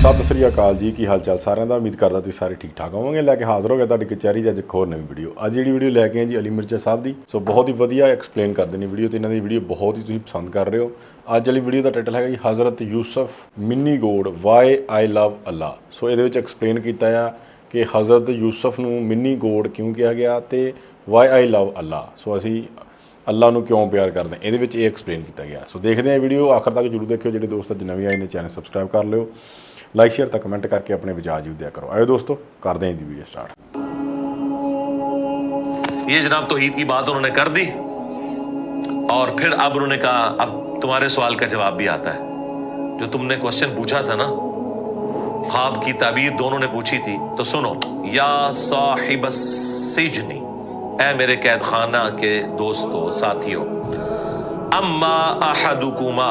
ਸਤਿ ਸ੍ਰੀ ਅਕਾਲ ਜੀ, ਕੀ ਹਾਲ ਚਾਲ ਸਾਰਿਆਂ ਦਾ। ਉਮੀਦ ਕਰਦਾ ਤੁਸੀਂ ਸਾਰੇ ਠੀਕ ਠਾਕ ਹੋਵੋਗੇ। ਲੈ ਕੇ ਹਾਜ਼ਰ ਹੋ ਗਿਆ ਤੁਹਾਡੀ ਕਚਹਿਰੀ 'ਚ ਅੱਜ ਇੱਕ ਹੋਰ ਨਵੀਂ ਵੀਡੀਓ। ਅੱਜ ਜਿਹੜੀ ਵੀਡੀਓ ਲੈ ਕੇ ਆਏ ਜੀ ਅਲੀ ਮਿਰਜ਼ਾ ਸਾਹਿਬ ਦੀ। ਸੋ ਬਹੁਤ ਹੀ ਵਧੀਆ ਐਕਸਪਲੇਨ ਕਰਦੇ ਨੇ ਵੀਡੀਓ, ਤੇ ਇਹਨਾਂ ਦੀ ਵੀਡੀਓ ਬਹੁਤ ਹੀ ਤੁਸੀਂ ਪਸੰਦ ਕਰ ਰਹੇ ਹੋ। ਅੱਜ ਵਾਲੀ ਵੀਡੀਓ ਦਾ ਟਾਈਟਲ ਹੈਗਾ ਜੀ ਹਜ਼ਰਤ ਯੂਸਫ ਮਿੰਨੀ ਗੋਡ why I love Allah. So ਇਹਦੇ ਵਿੱਚ ਐਕਸਪਲੇਨ ਕੀਤਾ ਆ ਕਿ ਹਜ਼ਰਤ ਯੂਸਫ ਨੂੰ ਮਿੰਨੀ ਗੋਡ ਕਿਉਂ ਕਿਹਾ ਗਿਆ ਤੇ ਵਾਈ ਆਈ ਲਵ ਅੱਲਾ। ਸੋ ਅਸੀਂ ਅੱਲਾ ਨੂੰ ਕਿਉਂ ਪਿਆਰ ਕਰਦੇ ਹਾਂ, ਇਹਦੇ ਵਿੱਚ ਇਹ ਐਕਸਪਲੇਨ ਕੀਤਾ ਗਿਆ। ਸੋ ਦੇਖਦੇ ਹਾਂ ਵੀਡੀਓ ਆਖਰ ਤੱਕ ਜ਼ਰੂਰ ਦੇਖਿਓ। ਜਿਹੜੇ ਦੋਸਤ ਅੱਜ ਨਵੇਂ ਆਏ ਨੇ ਚੈਨਲ ਸਬਸਕ੍ਰਾइब ਕਰ ਲਿਓ, ਲਾइक शेयर तक कमेंट करके अपने विचार जरूर दिया करो। आयो दोस्तों करते हैं जी वीडियो स्टार्ट। ये जनाब तौहीद की बात उन्होंने कर दी और फिर अब उन्होंने कहा अब तुम्हारे सवाल का जवाब भी आता है। जो तुमने क्वेश्चन पूछा था ना, ख्वाब की ताबीर दोनों ने पूछी थी, तो सुनो। या साहिब सिजनी, ऐ मेरे कैद खाना के दोस्तों साथियों, अम्मा अहदुकुमा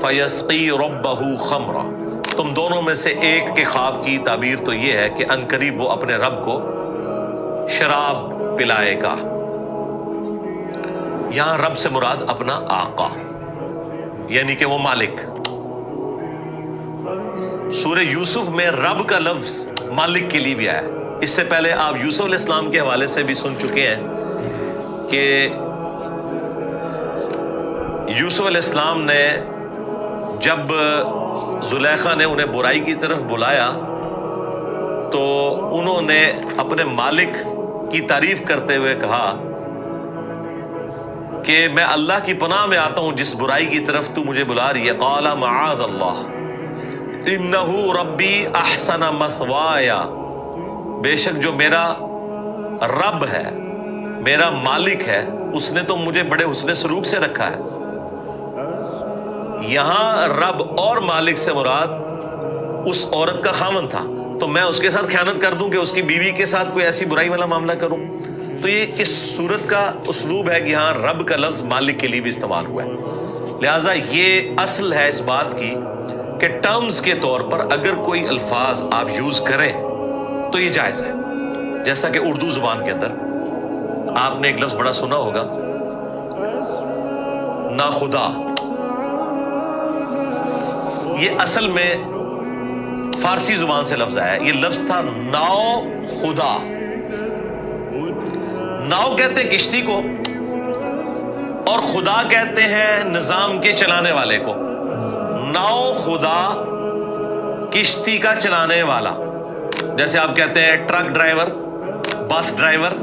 फयस्की रब्बहू खमरा, तुम दोनों में से एक के ख्वाब की ताबीर तो ये है कि अनकरीब वो अपने रब को शराब पिलाएगा। यहां रब से मुराद अपना आका यानी कि वो मालिक। सूरह यूसुफ में रब का लफ्ज मालिक के लिए भी आया है। इससे पहले आप यूसुफ अलैहिस्सलाम के हवाले से भी सुन चुके हैं कि यूसुफ अलैहिस्सलाम ने जब जुलेखा ने उन्हें बुराई की तरफ बुलाया तो उन्होंने अपने मालिक की तारीफ करते हुए कहा कि मैं अल्लाह की पनाह में आता हूं जिस बुराई की तरफ तू मुझे बुला रही है। क़ाला मआज़ अल्लाह इन्नहु रब्बी अहसन मथवाया, बेशक जो मेरा रब है, मेरा मालिक है, उसने तो मुझे बड़े हुस्न सलूक से रखा है। यहां रब और मालिक से मुराद उस औरत का खामन था, तो मैं उसके साथ ख़यानत कर दूं कि उसकी बीवी के साथ कोई ऐसी बुराई वाला मामला करूं। तो ये इस सूरत का उसलूब है कि यहां रब का लफ्ज मालिक के लिए भी इस्तेमाल हुआ है। लिहाजा ये असल है इस बात की कि टर्म्स के तौर पर अगर कोई अल्फाज आप यूज करें तो ये जायज है। जैसा कि उर्दू जुबान के अंदर आपने एक लफ्ज बड़ा सुना होगा, ना खुदा। ये असल में फारसी जुबान से लफ्ज आया। ये लफ्ज था नाव खुदा। नाव कहते हैं किश्ती को और खुदा कहते हैं निजाम के चलाने वाले को। नाव खुदा किश्ती का चलाने वाला। जैसे आप कहते हैं ट्रक ड्राइवर, बस ड्राइवर।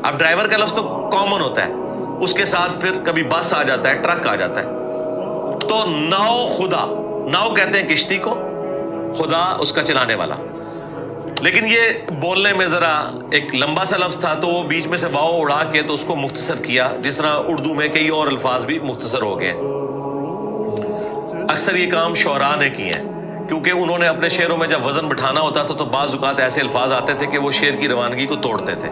अब ड्राइवर का लफ्ज तो कॉमन होता है, उसके साथ फिर कभी बस आ जाता है, ट्रक आ जाता है। तो नाव खुदा, नाव कहते हैं किश्ती को, खुदा उसका चलाने वाला। लेकिन ये बोलने में जरा एक लंबा सा लफ्ज था, तो वो बीच में से वाव उड़ा के तो उसको मुख्तसर किया, जिस तरह उर्दू में कई और अल्फाज भी मुख्तसर हो गए। अक्सर ये काम शोरा ने किए हैं, क्योंकि उन्होंने अपने शेरों में जब वजन बिठाना होता था तो बाज़ औक़ात ऐसे अल्फाज आते थे कि वो शेर की रवानगी को तोड़ते थे।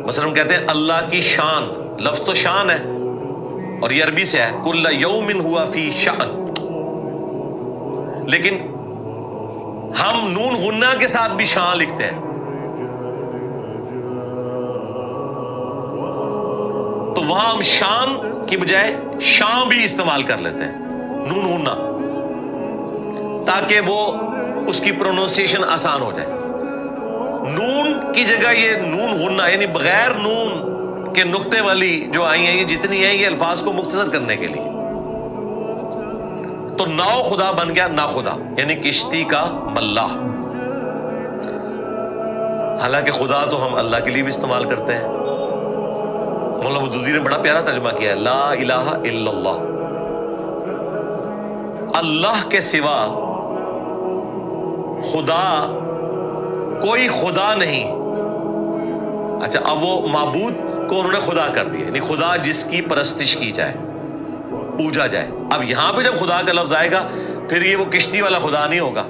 मसलन कहते हैं अल्लाह की शान, लफ्ज तो शान है और ये अरबी से है, कुल्ला यौमिन हुआ फी शान। लेकिन हम नून गुन्ना के साथ भी शान लिखते हैं, तो वहां हम शान की बजाय शां भी इस्तेमाल कर लेते हैं, नून गुन्ना, ताकि वो उसकी प्रोनाउंसिएशन आसान हो जाए। नून की जगह ये नून गुन्ना यानी बगैर नून के नुक्ते वाली जो आई है, ये जितनी है ये अल्फाज को मुख्तसर करने के लिए। तो नाव खुदा बन गया ना खुदा, यानी किश्ती का मल्लाह। हालांकि खुदा तो हम अल्लाह के लिए भी इस्तेमाल करते हैं। मौलाना मौदूदी ने बड़ा प्यारा तर्जुमा किया है, ला इलाहा इल्लल्लाह, अल्लाह के सिवा खुदा कोई खुदा नहीं। अच्छा, अब वो माबूद को उन्होंने खुदा कर दिया, यानी खुदा जिसकी परस्तिश की जाए, पूजा जाए। अब यहां पे जब खुदा का लफ्ज आएगा फिर ये वो किश्ती वाला खुदा नहीं होगा,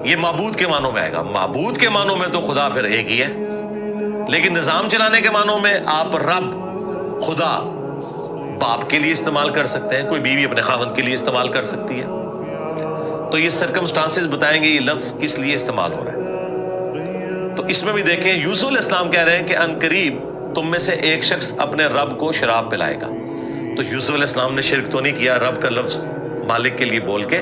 ये माबूद के मानों में आएगा। माबूद के मानों में तो खुदा फिर एक ही है, लेकिन निजाम चलाने के मानों में आप रब, खुदा बाप के लिए इस्तेमाल कर सकते हैं, कोई बीवी अपने खावंद के लिए इस्तेमाल कर सकती है। तो ये सर्कमस्टांसेस बताएंगे ये लफ्ज किस लिए इस्तेमाल हो रहा है। तो इसमें भी देखें, यूसुफ अलैहिस्सलाम कह रहे हैं कि अनकरीब तुम में से एक शख्स अपने रब को शराब पिलाएगा। तो यूसुफ अलैहिस्सलाम ने शिरक तो नहीं किया, रब का लफ्ज मालिक के लिए बोल के,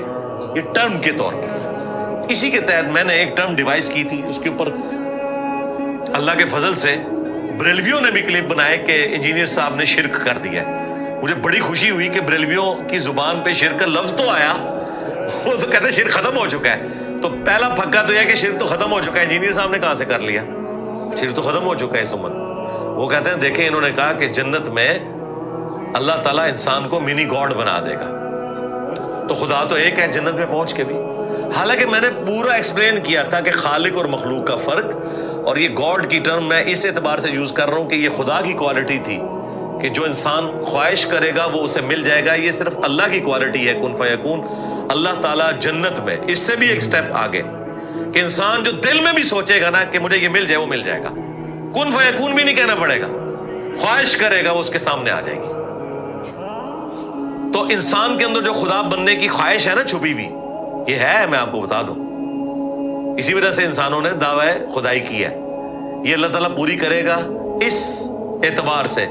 ये टर्म के तौर पर था। इसी के तहत मैंने एक टर्म डिवाइस की थी, उसके ऊपर अल्लाह के फजल से बरेलवियों ने भी क्लिप बनाए कि इंजीनियर साहब ने शिरक कर दिया। मुझे बड़ी खुशी हुई कि बरेलवियों की जुबान पे शिरक का लफ्ज तो आया, वो तो कहते हैं शिरक खत्म हो चुका है। तो पहला फक्का तो यह कि शिरक तो खत्म हो चुका है, इंजीनियर साहब ने कहां से कर लिया, शिरक तो खत्म हो चुका है इस उम्मत में। वो कहते हैं देखें, इन्होंने कहा कि जन्नत में अल्लाह ताला इंसान को मिनी गॉड बना देगा, तो खुदा तो एक है जन्नत में पहुंच के भी। हालांकि मैंने पूरा एक्सप्लेन किया था कि खालिक और मखलूक का फर्क, और ये गॉड की टर्म मैं इस एतबार से यूज कर रहा हूं कि ये खुदा की क्वालिटी थी कि जो इंसान ख्वाहिश करेगा वो उसे मिल जाएगा। ये सिर्फ अल्लाह की क्वालिटी है, कुन फयकून। अल्लाह ताला जन्नत में इससे भी एक स्टेप आगे कि इंसान जो दिल में भी सोचेगा ना कि मुझे ये मिल जाए, वो मिल जाएगा। कुन फयकून भी नहीं कहना पड़ेगा, ख्वाहिश करेगा वो उसके सामने आ जाएगी। तो इंसान के अंदर जो खुदा बनने की ख्वाहिश है ना छुपी हुई, ये है, मैं आपको बता दूं। इसी वजह से इंसानों ने दावा खुदाई की है। ये अल्लाह ताला पूरी करेगा इस एतबार से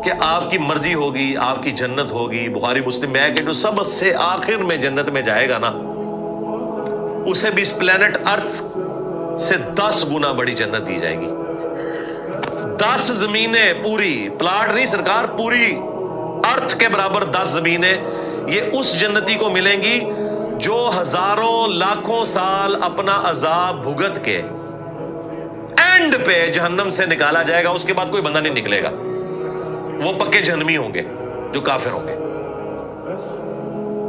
कि आपकी मर्जी होगी, आपकी जन्नत होगी। बुखारी मुस्लिम में है कि जो सबसे आखिर में जन्नत में जाएगा ना, उसे भी इस प्लेनेट अर्थ से 10 गुना बड़ी जन्नत दी जाएगी। 10 जमीनें पूरी, प्लाट नहीं सरकार, पूरी अर्थ के बराबर 10 जमीनें ये उस जन्नती को मिलेंगी जो हजारों लाखों साल अपना अजाब भुगत के एंड पे जहन्नम से निकाला जाएगा। उसके बाद कोई बंदा नहीं निकलेगा, वो पक्के जहन्नमी होंगे जो काफिर होंगे।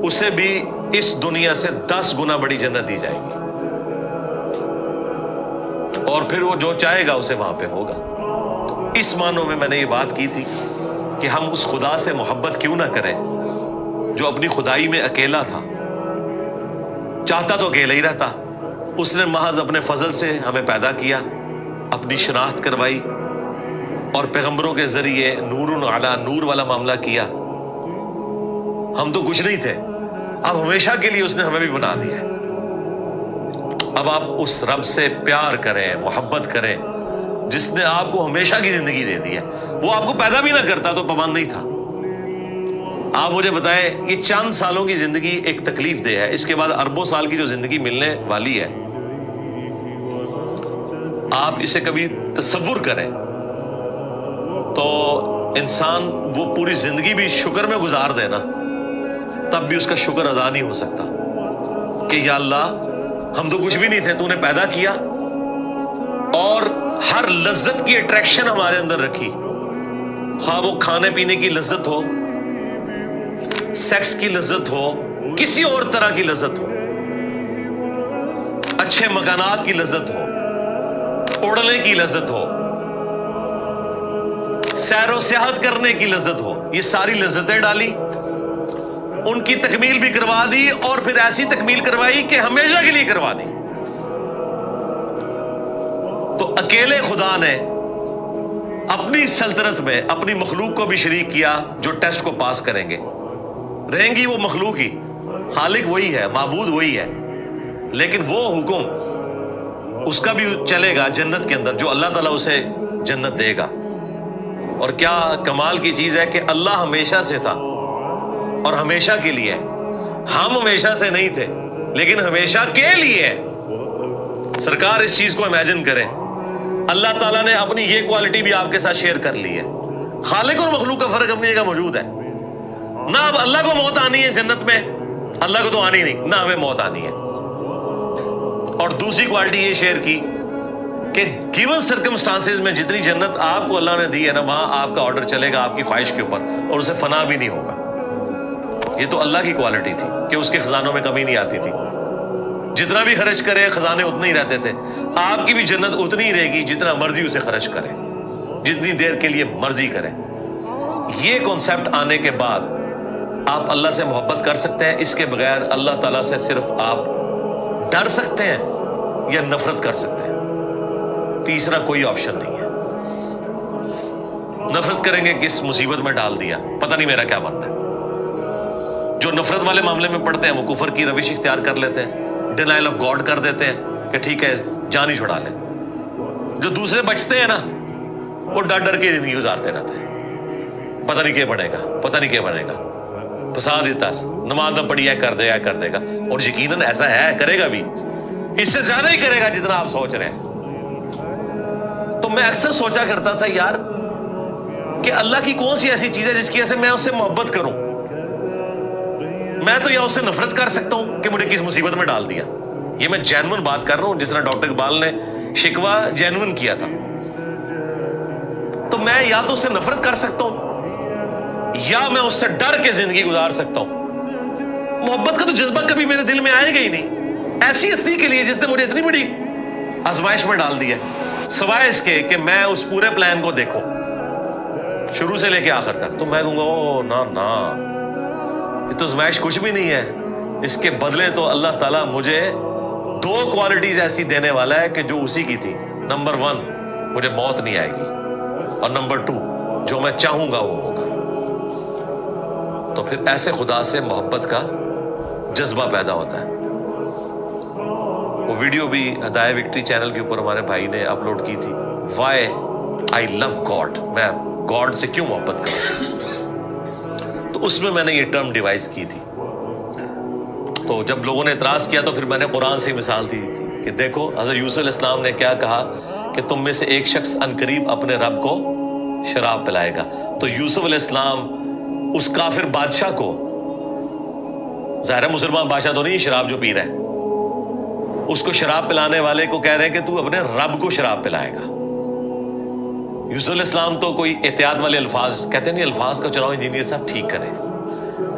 उसे भी इस दुनिया से 10 गुना बड़ी जन्नत दी जाएगी, और फिर वो जो चाहेगा उसे वहां पे होगा। तो इस मानों में मैंने ये बात की थी कि हम उस खुदा से मोहब्बत क्यों ना करें जो अपनी खुदाई में अकेला था, चाहता तो अकेला ही रहता। उसने महज अपने फजल से हमें पैदा किया, अपनी शनाख्त करवाई, और पैगंबरों के जरिए नूरुन अला नूर वाला मामला किया। हम तो कुछ नहीं थे, अब हमेशा के लिए उसने हमें भी बना दिया। अब आप उस रब से प्यार करें, मोहब्बत करें जिसने आपको हमेशा की जिंदगी दे दी है। वो आपको पैदा भी ना करता तो पाबंद नहीं था। आप मुझे बताएं, ये चंद सालों की जिंदगी एक तकलीफ दे है, इसके बाद अरबों साल की जो जिंदगी मिलने वाली है, आप इसे कभी तसव्वुर करें तो इंसान वो पूरी जिंदगी भी शुक्र में गुजार देना, तब भी उसका शुक्र अदा नहीं हो सकता कि या अल्लाह हम तो कुछ भी नहीं थे, तूने पैदा किया और हर लज्जत की अट्रैक्शन हमारे अंदर रखी, खा वो खाने पीने की लज्जत हो, सेक्स की लज्जत हो, किसी और तरह की लज्जत हो, अच्छे मकानात की लज्जत हो, उड़ने की लज्जत हो, सैरो सियाहत करने की लज्जत हो, ये सारी लज्जतें डाली, उनकी तकमील भी करवा दी, और फिर ऐसी तकमील करवाई कि हमेशा के लिए करवा दी। तो अकेले खुदा ने अपनी सल्तनत में अपनी मखलूक को भी शरीक किया जो टेस्ट को पास करेंगे। रहेंगी वो मखलूक ही, खालिक वही है, माबूद वही है, लेकिन वो हुक्म उसका भी चलेगा जन्नत के अंदर जो अल्लाह ताला उसे जन्नत देगा। और क्या कमाल की चीज है कि अल्लाह हमेशा से था और हमेशा के लिए, हम हमेशा से नहीं थे लेकिन हमेशा के लिए है। सरकार इस चीज को इमेजिन करें, अल्लाह ताला ने अपनी ये क्वालिटी भी आपके साथ शेयर कर ली है। खालिक और मखलूक का फर्क अपनी जगह मौजूद है ना। अब अल्लाह को मौत आनी है जन्नत में, अल्लाह को तो आनी नहीं ना, हमें मौत आनी है। और दूसरी क्वालिटी ये शेयर की कि गिवन सर्कमस्टांसेस में जितनी जन्नत आपको अल्लाह ने दी है ना, वहां आपका ऑर्डर चलेगा आपकी ख्वाहिश के ऊपर, और उसे फना भी नहीं होगा। ये तो अल्लाह की क्वालिटी थी कि उसके खजानों में कमी नहीं आती थी, जितना भी खर्च करे खजाने उतने ही रहते थे। आपकी भी जन्नत उतनी ही रहेगी जितना मर्जी उसे खर्च करे, जितनी देर के लिए मर्जी करे। ये कॉन्सेप्ट आने के बाद आप अल्लाह से मोहब्बत कर सकते हैं। इसके बगैर अल्लाह ताला से सिर्फ आप डर सकते हैं या नफरत कर सकते हैं, तीसरा कोई ऑप्शन नहीं है। नफरत करेंगे, किस मुसीबत में डाल दिया, पता नहीं मेरा क्या बनना है। जो नफरत वाले मामले में पड़ते हैं वो कुफर की रविश इख्तियार कर लेते हैं, डिनाइल ऑफ गॉड कर देते हैं कि ठीक है जान ही छुड़ा ले। जो दूसरे बचते हैं ना, वो डर डर के जिंदगी गुजारते रहते हैं, पता नहीं क्या बनेगा, पता नहीं क्या बनेगा। फंसा देता, नमाज ना पढ़ी है कर देगा, और यकीनन ऐसा है, करेगा भी, इससे ज्यादा ही करेगा जितना आप सोच रहे हैं। तो मैं अक्सर सोचा करता था यार कि अल्लाह की कौन सी ऐसी चीज है जिसकी वजह से मैं उससे मोहब्बत करूं। मैं तो या उससे नफरत कर सकता हूं कि मुझे किस मुसीबत में डाल दिया। ये मैं जेन्युइन बात कर रहा हूं, जिस तरह डॉक्टर इकबाल ने शिकवा जेन्युइन किया था। तो मैं या तो उससे नफरत कर सकता हूं या मैं उससे डर के जिंदगी गुजार सकता हूं। मोहब्बत का तो जज्बा कभी मेरे दिल में आएगा ही नहीं ऐसी हस्ती के लिए जिसने मुझे इतनी बड़ी आजमाइश में डाल दिया, सिवाय इसके कि मैं उस पूरे प्लान को देखूं शुरू से लेके आखिर तक। तो मैं कहूंगा ओ ना ना, ये तो आजमाइश कुछ भी नहीं है, इसके बदले तो अल्लाह ताला मुझे 2 क्वालिटीज ऐसी देने वाला है कि जो उसी की थी। नंबर 1 मुझे मौत नहीं आएगी, और नंबर 2 जो मैं चाहूंगा वो होगा। तो फिर ऐसे खुदा से मोहब्बत का जज्बा पैदा होता है। वो वीडियो भी हदाया विक्ट्री चैनल के ऊपर हमारे भाई ने अपलोड की थी, वाई आई लव गॉड, मैं गॉड से क्यों मोहब्बत करूं। तो उसमें मैंने ये टर्म डिवाइस की थी। तो जब लोगों ने इतराज किया तो फिर मैंने कुरान से मिसाल दी थी कि देखो हज़रत यूसुफ अलैहिस्सलाम ने क्या कहा कि तुम में से एक शख्स अनकरीब अपने रब को शराब पिलाएगा। तो यूसुफ अलैहिस्सलाम उस काफिर बादशाह को, ज़ाहिर मुसलमान बादशाह तो नहीं शराब जो पी रहा है, उसको शराब पिलाने वाले को कह रहे हैं कि तू अपने रब को शराब पिलाएगा। यूसुफ अलैहिस्सलाम तो कोई एहतियात वाले अल्फाज कहते नहीं, अल्फाज का चुनाव इंजीनियर साहब ठीक करें।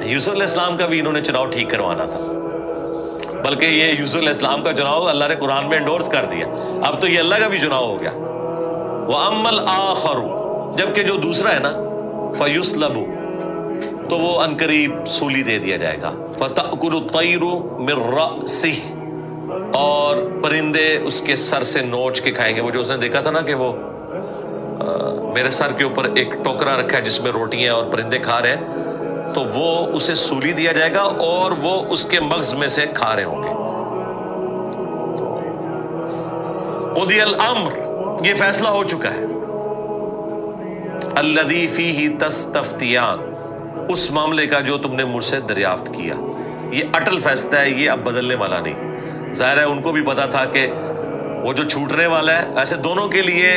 यूसुफ अलैहिस्सलाम का भी इन्होंने चुनाव ठीक करवाना था, बल्कि ये यूसुफ अलैहिस्सलाम का चुनाव अल्लाह ने कुरान में एंडोर्स कर दिया। अब तो ये अल्लाह का भी चुनाव हो गया। वह अम्मल आखरू, जबकि जो दूसरा है ना, फयुस्लबु, तो वो अनकरीब सूली दे दिया जाएगा। फतअकुलु तैरु मिन रअसिह, और परिंदे उसके सर से नोच के खाएंगे। वो जो उसने देखा था ना कि वो मेरे सर के ऊपर एक टोकरा रखा है जिसमें रोटियां और परिंदे खा रहे हैं, तो वो उसे सूली दिया जाएगा और वो उसके मगज में से खा रहे होंगे। कुदियल अम्र, ये फैसला हो चुका है। अल्लज़ी फीही तस्तफ्तियान, उस मामले का जो तुमने मुझसे दरियाफ्त किया। ये अटल फैसला है, ये अब बदलने वाला नहीं। जाहिर है उनको भी पता था कि वो जो छूटने वाला है, ऐसे दोनों के लिए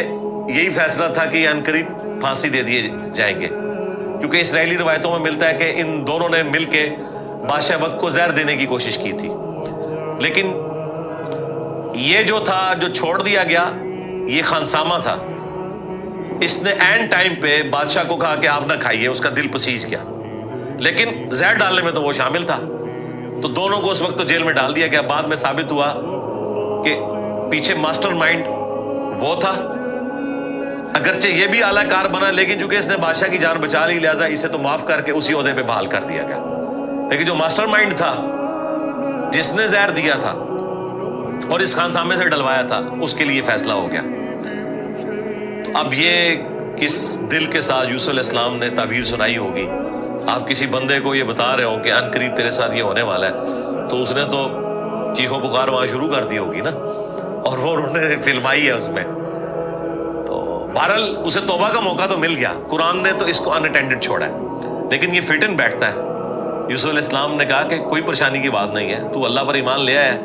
यही फैसला था कि अनकरीब फांसी दे दिए जाएंगे, क्योंकि इस्राएली रवायतों में मिलता है कि इन दोनों ने मिलके बादशाह वक्त को जहर देने की कोशिश की थी। लेकिन ये जो था, जो छोड़ दिया गया, ये खानसामा था। इसने एंड टाइम पे बादशाह को कहा कि आप ना खाइए, उसका दिल पसीज गया, लेकिन जहर डालने में तो वो शामिल था। तो दोनों को उस वक्त तो जेल में डाल दिया गया। बाद में साबित हुआ कि पीछे मास्टरमाइंड वो था। अगरचे ये भी आला कार बना, लेकिन चूंकि इसने बादशाह की जान बचा ली, लिहाजा इसे तो माफ करके उसी ओहदे पे बहाल कर दिया गया। लेकिन जो मास्टरमाइंड था, जिसने जहर दिया था और इस खानसामे से डलवाया था, उसके लिए फैसला हो गया। तो अब ये किस दिल के साथ यूसुफ अलैहिस्सलाम ने ताबीर सुनाई होगी। आप किसी बंदे को ये बता रहे हो कि अनकरीब तेरे साथ ये होने वाला है, तो उसने तो चीखों पुकार वहां शुरू कर दी होगी ना, और वो उन्होंने फिल्माई है उसमें। तो बहरहाल उसे तौबा का मौका तो मिल गया। कुरान ने तो इसको अनअटेंडेड छोड़ा है, लेकिन ये फिट इन बैठता है। यूसुफ अलैहिस्सलाम ने कहा कि कोई परेशानी की बात नहीं है, तू अल्लाह पर ईमान ले आया है,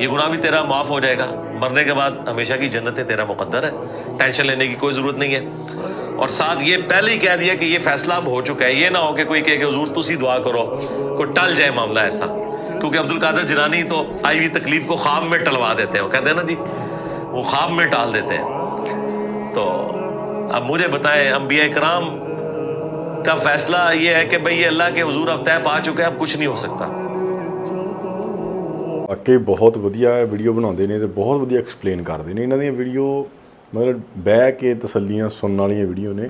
ये गुनाह भी तेरा माफ हो जाएगा, मरने के बाद हमेशा की जन्नत तेरा मुकद्दर है, टेंशन लेने की कोई जरूरत नहीं है। और साथ ये पहले ही कह दिया कि ये फैसला अब हो चुका है। ये ना हो कि कोई कहे कि हुजूर तुसी दुआ करो, कोई टल जाए मामला ऐसा, क्योंकि अब्दुल कादिर जिलानी तो आई हुई तकलीफ को ख्वाब में टलवा देते हैं। वो कहते हैं ना जी, वो ख्वाब में टाल देते हैं। तो अब मुझे बताएं, अंबिया इकराम का फैसला ये है कि भाई ये अल्लाह के हुजूर अब तय पा चुका है, अब कुछ नहीं हो सकता। ਅੱਗੇ ਬਹੁਤ ਵਧੀਆ ਵੀਡੀਓ ਬਣਾਉਂਦੇ ਨੇ ਤੇ ਬਹੁਤ ਵਧੀਆ ਐਕਸਪਲੇਨ ਕਰਦੇ ਨੇ। ਇਹਨਾਂ ਦੀਆਂ ਵੀਡੀਓ ਮਤਲਬ ਬਹਿ ਕੇ ਤਸੱਲੀਆਂ ਸੁਣਨ ਵਾਲੀਆਂ ਵੀਡੀਓ ਨੇ।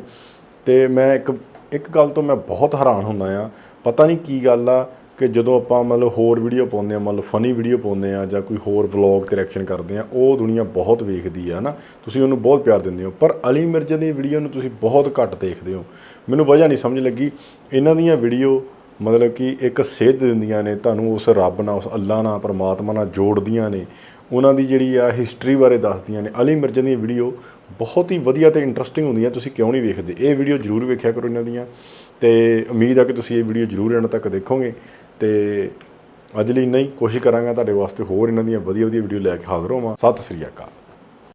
ਤੇ ਮੈਂ ਇੱਕ ਗੱਲ ਤੋਂ ਮੈਂ ਬਹੁਤ ਹੈਰਾਨ ਹੁੰਦਾ ਆ, ਪਤਾ ਨਹੀਂ ਕੀ ਗੱਲ ਆ ਕਿ ਜਦੋਂ ਆਪਾਂ ਮਤਲਬ ਹੋਰ ਵੀਡੀਓ ਪਾਉਂਦੇ ਆ, ਮਤਲਬ ਫਨੀ ਵੀਡੀਓ ਪਾਉਂਦੇ ਆ ਜਾਂ ਕੋਈ ਹੋਰ ਵਲੌਗ 'ਤੇ ਰਿਐਕਸ਼ਨ ਕਰਦੇ ਆ, ਉਹ ਦੁਨੀਆ ਬਹੁਤ ਵੇਖਦੀ ਆ ਨਾ, ਤੁਸੀਂ ਉਹਨੂੰ ਬਹੁਤ ਪਿਆਰ ਦਿੰਦੇ ਹੋ। ਪਰ ਅਲੀ ਮਿਰਜ਼ਾ ਦੀ ਵੀਡੀਓ ਨੂੰ ਤੁਸੀਂ ਬਹੁਤ ਘੱਟ ਦੇਖਦੇ ਹੋ। ਮੈਨੂੰ ਵਜ੍ਹਾ ਨਹੀਂ ਸਮਝ ਲੱਗੀ। ਇਹਨਾਂ ਦੀਆਂ ਵੀਡੀਓ ਮਤਲਬ ਕਿ ਇੱਕ ਸੇਧ ਦਿੰਦੀਆਂ ਨੇ ਤੁਹਾਨੂੰ, ਉਸ ਰੱਬ ਨਾਲ, ਉਸ ਅੱਲਾ ਨਾਲ, ਪਰਮਾਤਮਾ ਨਾਲ ਜੋੜਦੀਆਂ ਨੇ। ਉਹਨਾਂ ਦੀ ਜਿਹੜੀ ਆ ਹਿਸਟਰੀ ਬਾਰੇ ਦੱਸਦੀਆਂ ਨੇ। ਅਲੀ ਮਿਰਜ਼ਾ ਦੀਆਂ ਵੀਡੀਓ ਬਹੁਤ ਹੀ ਵਧੀਆ ਅਤੇ ਇੰਟਰਸਟਿੰਗ ਹੁੰਦੀਆਂ। ਤੁਸੀਂ ਕਿਉਂ ਨਹੀਂ ਵੇਖਦੇ? ਇਹ ਵੀਡੀਓ ਜ਼ਰੂਰ ਵੇਖਿਆ ਕਰੋ ਇਹਨਾਂ ਦੀਆਂ। ਤੇ ਉਮੀਦ ਆ ਕਿ ਤੁਸੀਂ ਇਹ ਵੀਡੀਓ ਜ਼ਰੂਰ ਐਂਡ ਤੱਕ ਦੇਖੋਗੇ। ਤੇ ਅੱਜ ਲਈ ਇੰਨਾ ਹੀ, ਕੋਸ਼ਿਸ਼ ਕਰਾਂਗਾ ਤੁਹਾਡੇ ਵਾਸਤੇ ਹੋਰ ਇਹਨਾਂ ਦੀਆਂ ਵਧੀਆ ਵੀਡੀਓ ਲੈ ਕੇ ਹਾਜ਼ਰ ਹੋਵਾਂ। ਸਤਿ ਸ੍ਰੀ ਅਕਾਲ।